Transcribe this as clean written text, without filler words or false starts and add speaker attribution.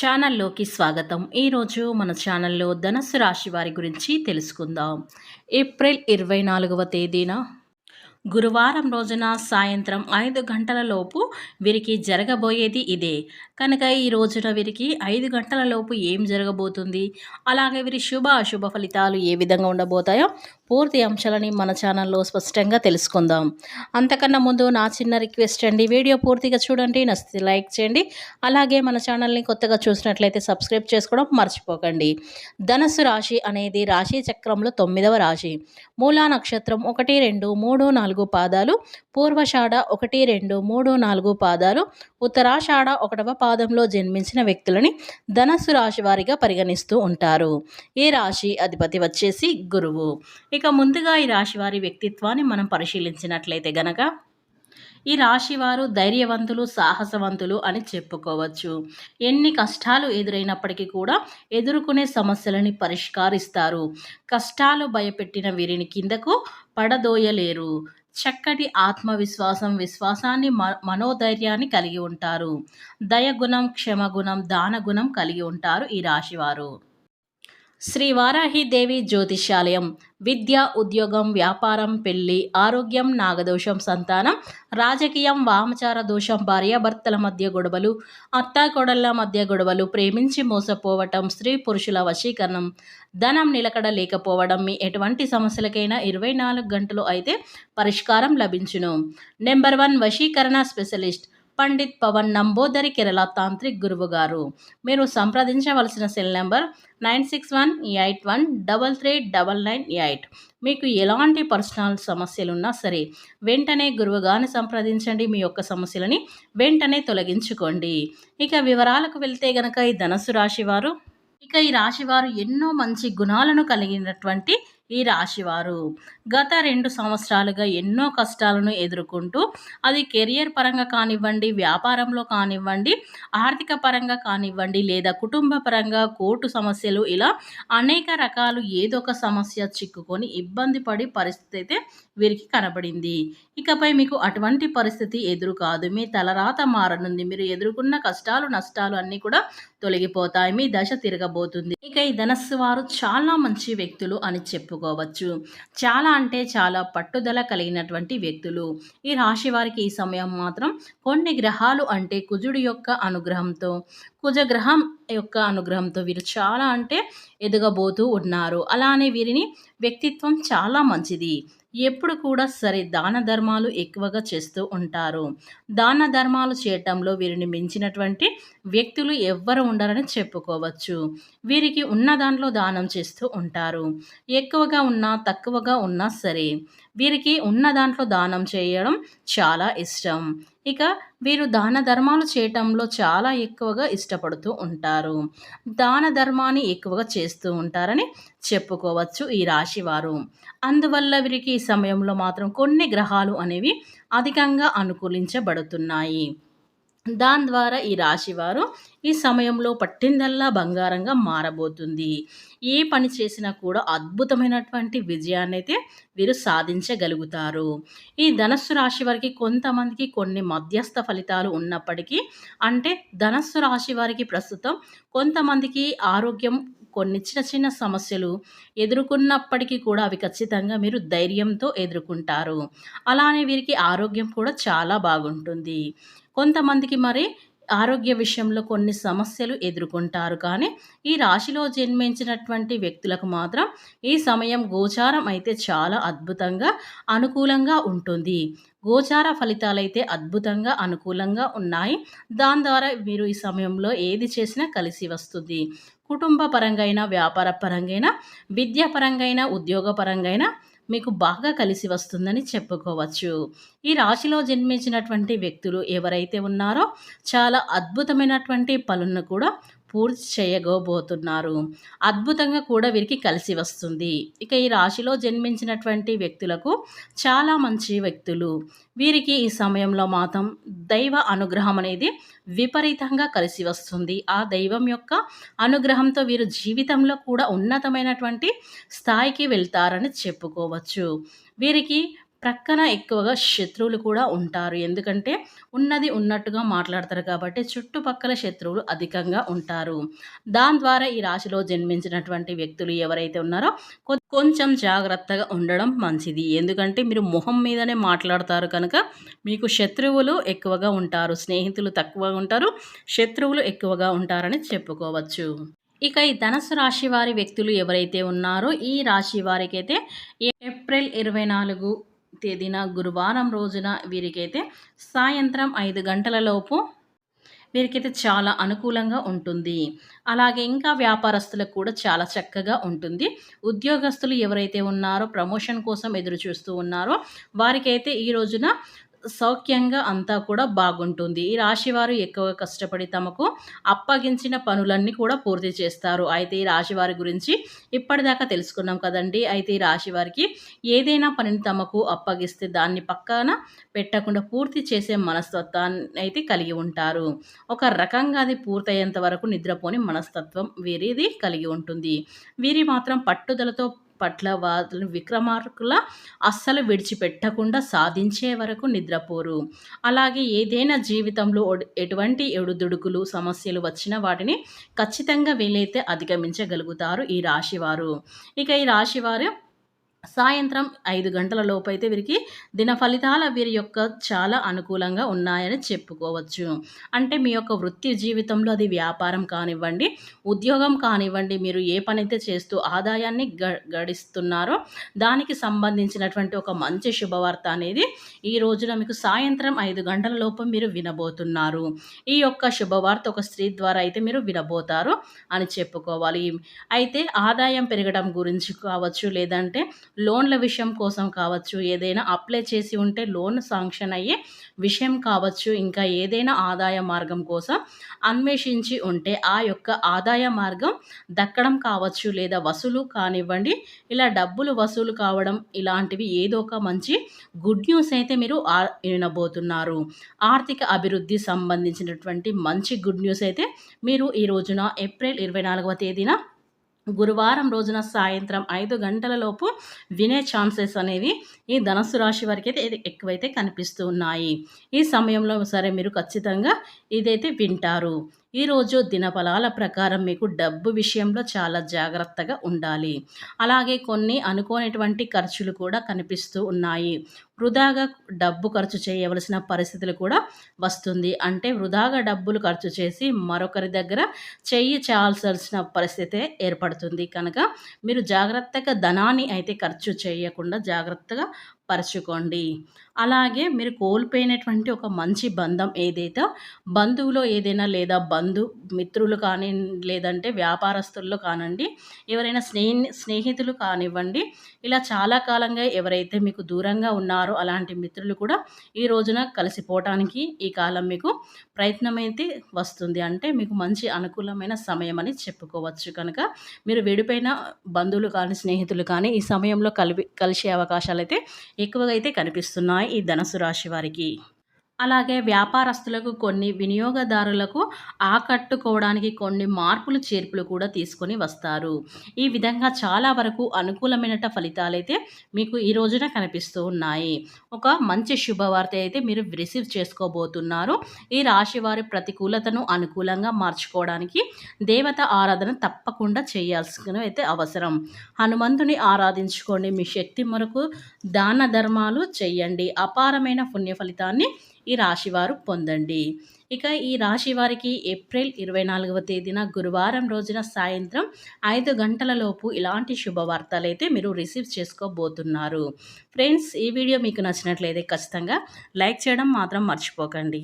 Speaker 1: ఛానల్లోకి స్వాగతం. ఈరోజు మన ఛానల్లో ధనస్సు రాశి వారి గురించి తెలుసుకుందాం. ఏప్రిల్ 24వ తేదీన గురువారం రోజున సాయంత్రం 5 గంటల లోపు వీరికి జరగబోయేది ఇదే. కనుక ఈ రోజున వీరికి 5 గంటల లోపు ఏం జరగబోతుంది, అలాగే వీరి శుభ అశుభ ఫలితాలు ఏ విధంగా ఉండబోతాయో పూర్తి అంశాలని మన ఛానల్లో స్పష్టంగా తెలుసుకుందాం. అంతకన్నా ముందు నా చిన్న రిక్వెస్ట్ అండి, వీడియో పూర్తిగా చూడండి, నచ్చితే లైక్ చేయండి, అలాగే మన ఛానల్ని కొత్తగా చూసినట్లయితే సబ్స్క్రైబ్ చేసుకోవడం మర్చిపోకండి. ధనస్సు రాశి అనేది రాశి చక్రంలో 9వ రాశి. మూలా నక్షత్రం 1, 2, 3, 4 పాదాలు, పూర్వషాఢ 1, 2, 3, 4 పాదాలు, ఉత్తరాషాఢ 1వ పాదంలో జన్మించిన వ్యక్తులని ధనస్సు రాశి వారిగా పరిగణిస్తూ ఉంటారు. ఈ రాశి అధిపతి వచ్చేసి గురువు. ఇక ముందుగా ఈ రాశి వారి వ్యక్తిత్వాన్ని మనం పరిశీలించినట్లయితే గనక ఈ రాశివారు ధైర్యవంతులు, సాహసవంతులు అని చెప్పుకోవచ్చు. ఎన్ని కష్టాలు ఎదురైనప్పటికీ కూడా ఎదుర్కొనే సమస్యలని పరిష్కరిస్తారు. కష్టాలు భయపెట్టిన వీరిని కిందకు పడదోయలేరు. చక్కటి ఆత్మవిశ్వాసం, విశ్వాసాన్ని, మనోధైర్యాన్ని కలిగి ఉంటారు. దయగుణం, క్షమగుణం, దానగుణం కలిగి ఉంటారు ఈ రాశివారు. శ్రీ వారాహిదేవి జ్యోతిష్యాలయం విద్య, ఉద్యోగం, వ్యాపారం, పెళ్లి, ఆరోగ్యం, నాగదోషం, సంతానం, రాజకీయం, వామచార దోషం, భార్యాభర్తల మధ్య గొడవలు, అత్తాకోడళ్ల మధ్య గొడవలు, ప్రేమించి మోసపోవటం, స్త్రీ పురుషుల వశీకరణం, ధనం నిలకడ లేకపోవడం, మీ ఎటువంటి సమస్యలకైనా 24 గంటలు అయితే పరిష్కారం లభించును. నెంబర్ 1 వశీకరణ స్పెషలిస్ట్ పండిత్ పవన్ నంబోదరి, కేరళ తాంత్రిక్ గురువు గారు. మీరు సంప్రదించవలసిన సెల్ నెంబర్ 9618133998. మీకు ఎలాంటి పర్సనల్ సమస్యలున్నా సరే వెంటనే గురువుగారిని సంప్రదించండి. మీ యొక్క సమస్యలని వెంటనే తొలగించుకోండి. ఇక వివరాలకు వెళ్తే గనక ఈ రాశివారు ఎన్నో మంచి గుణాలను కలిగినటువంటి ఈ రాశివారు గత 2 సంవత్సరాలుగా ఎన్నో కష్టాలను ఎదుర్కొంటూ, అది కెరియర్ పరంగా కానివ్వండి, వ్యాపారంలో కానివ్వండి, ఆర్థిక పరంగా కానివ్వండి, లేదా కుటుంబ పరంగా కోర్టు సమస్యలు, ఇలా అనేక రకాలు ఏదో ఒక సమస్య చిక్కుకొని ఇబ్బంది పడి పరిస్థితి అయితే వీరికి కనబడింది. ఇకపై మీకు అటువంటి పరిస్థితి ఎదురు కాదు. మీ తలరాత మారనుంది. మీరు ఎదుర్కొన్న కష్టాలు, నష్టాలు అన్నీ కూడా తొలగిపోతాయి. మీ దశ తిరగబోతుంది. ఇక ఈ ధనస్సు వారు చాలా మంచి వ్యక్తులు అని చెప్పుకోవచ్చు. చాలా అంటే చాలా పట్టుదల కలిగినటువంటి వ్యక్తులు. ఈ రాశి వారికి ఈ సమయం మాత్రం కొన్ని గ్రహాలు అంటే కుజగ్రహం యొక్క అనుగ్రహంతో వీరు చాలా అంటే ఎదగబోతూ ఉన్నారు. అలానే వీరిని వ్యక్తిత్వం చాలా మంచిది. ఎప్పుడు కూడా సరే దాన ధర్మాలు ఎక్కువగా చేస్తూ ఉంటారు. దాన ధర్మాలు చేయటంలో వీరిని మించినటువంటి వ్యక్తులు ఎవ్వరు ఉండరని చెప్పుకోవచ్చు. వీరికి ఉన్న దాంట్లో దానం చేస్తూ ఉంటారు. ఎక్కువగా ఉన్నా, తక్కువగా ఉన్నా సరే వీరికి ఉన్న దాంట్లో దానం చేయడం చాలా ఇష్టం. ఇక వీరు దాన ధర్మాలు చేయటంలో చాలా ఎక్కువగా ఇష్టపడుతూ ఉంటారు. దాన ధర్మాన్ని ఎక్కువగా చేస్తూ ఉంటారని చెప్పుకోవచ్చు ఈ రాశివారు. అందువల్ల వీరికి ఈ సమయంలో మాత్రం కొన్ని గ్రహాలు అనేవి అధికంగా అనుకూలించబడుతున్నాయి. దాని ద్వారా ఈ రాశివారు ఈ సమయంలో పట్టిందల్లా బంగారంగా మారబోతుంది. ఏ పని చేసినా కూడా అద్భుతమైనటువంటి విజయాన్ని అయితే వీరు సాధించగలుగుతారు. ఈ ధనస్సు రాశి వారికి కొంతమందికి కొన్ని మధ్యస్థ ఫలితాలు ఉన్నప్పటికీ, అంటే ధనస్సు రాశి వారికి ప్రస్తుతం కొంతమందికి ఆరోగ్యం కొన్ని చిన్న చిన్న సమస్యలు ఎదుర్కొన్నప్పటికీ కూడా అవి ఖచ్చితంగా మీరు ధైర్యంతో ఎదుర్కొంటారు. అలానే వీరికి ఆరోగ్యం కూడా చాలా బాగుంటుంది. కొంతమందికి మరి ఆరోగ్య విషయంలో కొన్ని సమస్యలు ఎదుర్కొంటారు. కానీ ఈ రాశిలో జన్మించినటువంటి వ్యక్తులకు మాత్రం ఈ సమయం గోచారం అయితే చాలా అద్భుతంగా అనుకూలంగా ఉంటుంది. గోచార ఫలితాలైతే అద్భుతంగా అనుకూలంగా ఉన్నాయి. దాని ద్వారా మీరు ఈ సమయంలో ఏది చేసినా కలిసి వస్తుంది. కుటుంబ పరంగా, వ్యాపార పరంగా, విద్యాపరంగా, ఉద్యోగపరంగా మీకు బాగా కలిసి వస్తుందని చెప్పుకోవచ్చు. ఈ రాశిలో జన్మించినటువంటి వ్యక్తులు ఎవరైతే ఉన్నారో చాలా అద్భుతమైనటువంటి పనులను కూడా పూర్తి చేయబోతున్నారు. అద్భుతంగా కూడా వీరికి కలిసి వస్తుంది. ఇక ఈ రాశిలో జన్మించినటువంటి వ్యక్తులకు చాలా మంచి వ్యక్తులు. వీరికి ఈ సమయంలో మాత్రం దైవ అనుగ్రహం అనేది విపరీతంగా కలిసి వస్తుంది. ఆ దైవం యొక్క అనుగ్రహంతో వీరు జీవితంలో కూడా ఉన్నతమైనటువంటి స్థాయికి వెళ్తారని చెప్పుకోవచ్చు. వీరికి ప్రక్కన ఎక్కువగా శత్రువులు కూడా ఉంటారు. ఎందుకంటే ఉన్నది ఉన్నట్టుగా మాట్లాడతారు కాబట్టి చుట్టుపక్కల శత్రువులు అధికంగా ఉంటారు. దాని ద్వారా ఈ రాశిలో జన్మించినటువంటి వ్యక్తులు ఎవరైతే ఉన్నారో కొంచెం జాగ్రత్తగా ఉండడం మంచిది. ఎందుకంటే మీరు మొహం మీదనే మాట్లాడతారు కనుక మీకు శత్రువులు ఎక్కువగా ఉంటారు. స్నేహితులు తక్కువగా ఉంటారు. శత్రువులు ఎక్కువగా ఉంటారని చెప్పుకోవచ్చు. ఇక ఈ ధనుస్సు రాశి వారి వ్యక్తులు ఎవరైతే ఉన్నారో ఈ రాశి వారికైతే ఏప్రిల్ 24 తేదీన గురువారం రోజున వీరికైతే సాయంత్రం 5 గంటల లోపు వీరికైతే చాలా అనుకూలంగా ఉంటుంది. అలాగే ఇంకా వ్యాపారస్తులకు కూడా చాలా చక్కగా ఉంటుంది. ఉద్యోగస్తులు ఎవరైతే ఉన్నారో ప్రమోషన్ కోసం ఎదురు చూస్తూ ఉన్నారో వారికైతే ఈ రోజున సౌఖ్యంగా అంతా కూడా బాగుంటుంది. ఈ రాశివారు ఎక్కువగా కష్టపడి తమకు అప్పగించిన పనులన్నీ కూడా పూర్తి చేస్తారు. అయితే ఈ రాశివారి గురించి ఇప్పటిదాకా తెలుసుకున్నాం కదండీ! అయితే ఈ రాశివారికి ఏదైనా పనిని తమకు అప్పగిస్తే దాన్ని పక్కన పెట్టకుండా పూర్తి చేసే మనస్తత్వాన్ని అయితే కలిగి ఉంటారు. ఒక రకంగా అది పూర్తయ్యేంత వరకు నిద్రపోని మనస్తత్వం వీరిది కలిగి ఉంటుంది. వీరి మాత్రం పట్టుదలతో పట్ల వాళ్ళు విక్రమార్కుల అస్సలు విడిచిపెట్టకుండా సాధించే వరకు నిద్రపోరు. అలాగే ఏదైనా జీవితంలో ఎటువంటి ఎడుదుడుకులు, సమస్యలు వచ్చినా వాటిని ఖచ్చితంగా వీలైతే అధిగమించగలుగుతారు ఈ రాశివారు. ఇక ఈ రాశివారు సాయంత్రం 5 గంటల లోపైతే వీరికి దిన ఫలితాల వీరి యొక్క చాలా అనుకూలంగా ఉన్నాయని చెప్పుకోవచ్చు. అంటే మీ యొక్క వృత్తి జీవితంలో అది వ్యాపారం కానివ్వండి, ఉద్యోగం కానివ్వండి, మీరు ఏ పనైతే చేస్తూ ఆదాయాన్ని గడిస్తున్నారో దానికి సంబంధించినటువంటి ఒక మంచి శుభవార్త అనేది ఈ రోజున మీకు సాయంత్రం 5 గంటల లోపు మీరు వినబోతున్నారు. ఈ యొక్క శుభవార్త ఒక స్త్రీ ద్వారా అయితే మీరు వినబోతారు అని చెప్పుకోవాలి. అయితే ఆదాయం పెరగడం గురించి కావచ్చు, లేదంటే లోన్ల విషయం కోసం కావచ్చు, ఏదైనా అప్లై చేసి ఉంటే లోన్ శాంక్షన్ అయ్యే విషయం కావచ్చు, ఇంకా ఏదైనా ఆదాయ మార్గం కోసం అన్వేషించి ఉంటే ఆ యొక్క ఆదాయ మార్గం దక్కడం కావచ్చు, లేదా వసూలు కానివ్వండి, ఇలా డబ్బులు వసూలు కావడం ఇలాంటివి ఏదో ఒక మంచి గుడ్ న్యూస్ అయితే మీరు వినబోతున్నారు. ఆర్థిక అభివృద్ధి సంబంధించినటువంటి మంచి గుడ్ న్యూస్ అయితే మీరు ఈ రోజున ఏప్రిల్ 24వ తేదీన గురువారం రోజున సాయంత్రం 5 గంటల లోపు వినే ఛాన్సెస్ అనేవి ఈ ధనుస్సు రాశి వారికి అయితే ఎక్కువైతే కనిపిస్తూ ఉన్నాయి. ఈ సమయంలో సరే మీరు ఖచ్చితంగా ఇదైతే వింటారు. ఈరోజు దినఫలాల ప్రకారం మీకు డబ్బు విషయంలో చాలా జాగ్రత్తగా ఉండాలి. అలాగే కొన్ని అనుకోనటువంటి ఖర్చులు కూడా కనిపిస్తూ ఉన్నాయి. వృధాగా డబ్బు ఖర్చు చేయవలసిన పరిస్థితులు కూడా వస్తుంది. అంటే వృధాగా డబ్బులు ఖర్చు చేసి మరొకరి దగ్గర చెయ్యి చాల్సాల్సిన పరిస్థితే ఏర్పడుతుంది. కనుక మీరు జాగ్రత్తగా ధనాన్ని అయితే ఖర్చు చేయకుండా జాగ్రత్తగా పరచుకోండి. అలాగే మీరు కోల్పోయినటువంటి ఒక మంచి బంధం ఏదైతే బంధువులో ఏదైనా లేదా మిత్రులు కానీ, లేదంటే వ్యాపారస్తుల్లో కానండి, ఎవరైనా స్నేహితులు కానివ్వండి, ఇలా చాలా కాలంగా ఎవరైతే మీకు దూరంగా ఉన్నారో అలాంటి మిత్రులు కూడా ఈ రోజున కలిసిపోవటానికి ఈ కాలం మీకు ప్రయత్నమైతే వస్తుంది. అంటే మీకు మంచి అనుకూలమైన సమయం అని చెప్పుకోవచ్చు. కనుక మీరు విడిపోయిన బంధువులు కానీ, స్నేహితులు కానీ ఈ సమయంలో కలిసే అవకాశాలైతే ఎక్కువగా అయితే కనిపిస్తున్నాయి ఈ ధనుసు రాశి వారికి. అలాగే వ్యాపారస్తులకు కొన్ని వినియోగదారులకు ఆకట్టుకోవడానికి కొన్ని మార్పులు చేర్పులు కూడా తీసుకొని వస్తారు. ఈ విధంగా చాలా వరకు అనుకూలమైన ఫలితాలైతే మీకు ఈ రోజున కనిపిస్తూ ఉన్నాయి. ఒక మంచి శుభవార్త అయితే మీరు రిసీవ్ చేసుకోబోతున్నారు. ఈ రాశి వారి ప్రతికూలతను అనుకూలంగా మార్చుకోవడానికి దేవత ఆరాధన తప్పకుండా చేయాల్సిన అయితే అవసరం. హనుమంతుని ఆరాధించుకోండి. మీ శక్తి మేరకు దాన ధర్మాలు చేయండి. అపారమైన పుణ్య ఫలితాన్ని ఈ రాశివారు పొందండి. ఇక ఈ రాశి వారికి ఏప్రిల్ 24వ తేదీన గురువారం రోజున సాయంత్రం 5 గంటల లోపు ఇలాంటి శుభవార్తలు అయితే మీరు రిసీవ్ చేసుకోబోతున్నారు. ఫ్రెండ్స్, ఈ వీడియో మీకు నచ్చినట్లయితే ఖచ్చితంగా లైక్ చేయడం మాత్రం మర్చిపోకండి.